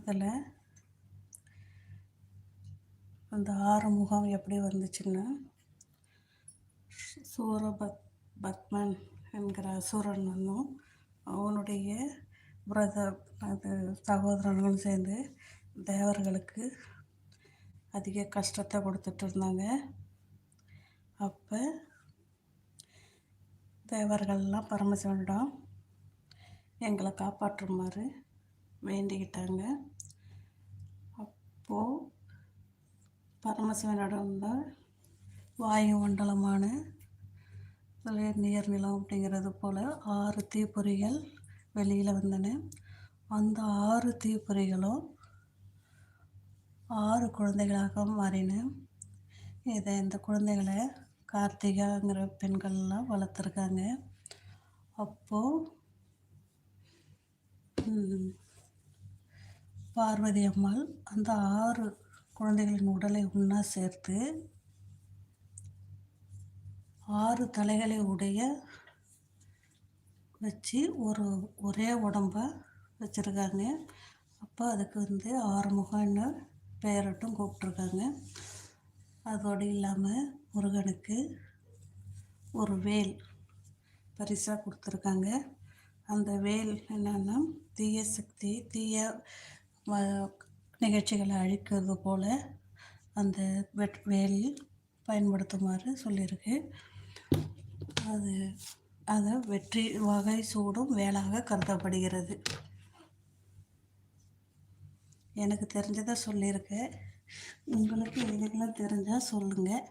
அதில் அந்த ஆறுமுகம் எப்படி வந்துச்சுன்னா, பத்மன் என்கிற அசுரன் வந்தும் அவனுடைய பிரதர் அது சகோதரர்களும் சேர்ந்து தேவர்களுக்கு அதிக கஷ்டத்தை கொடுத்துட்டு இருந்தாங்க. அப்போ தேவர்கள்லாம் பரமசிவனிடம் எங்களை காப்பாற்றுமாறு வேண்டிக்கிட்டாங்க. அப்போது பரமசிவனிடம் வாயு மண்டலமான நீர் நிலம் அப்படிங்கிறது போல் 6 தீப்பொறிகள் வெளியில் வந்தன. அந்த 6 தீப்பொறிகளும் 6 குழந்தைகளாக மாறின. இந்த குழந்தைகளை கார்த்திகாங்கிற பெண்கள்லாம் வளர்த்துருக்காங்க. அப்போது பார்வதி அம்மாள் அந்த 6 குழந்தைகளின் உடலை ஒன்றா சேர்த்து 6 தலைகளை உடைய வச்சு ஒரே உடம்பை வச்சுருக்காங்க. அப்போ அதுக்கு ஆறுமுகம்னு பெயரிட்டும் கூப்பிட்ருக்காங்க. அதோடு இல்லாமல் முருகனுக்கு ஒரு வேல் பரிசாக கொடுத்துருக்காங்க. அந்த வேல் என்னென்னா தீய சக்தி தீய நிகழ்ச்சிகளை அழிக்கிறது போல் அந்த வேல் பயன்படுத்துமாறு சொல்லியிருக்கு. அதை வெற்றி வகை சூடும் வேலாக கருதப்படுகிறது. எனக்கு தெரிஞ்சதை சொல்லியிருக்கேன். உங்களுக்கு எதுக்கெல்லாம் தெரிஞ்சால் சொல்லுங்கள்.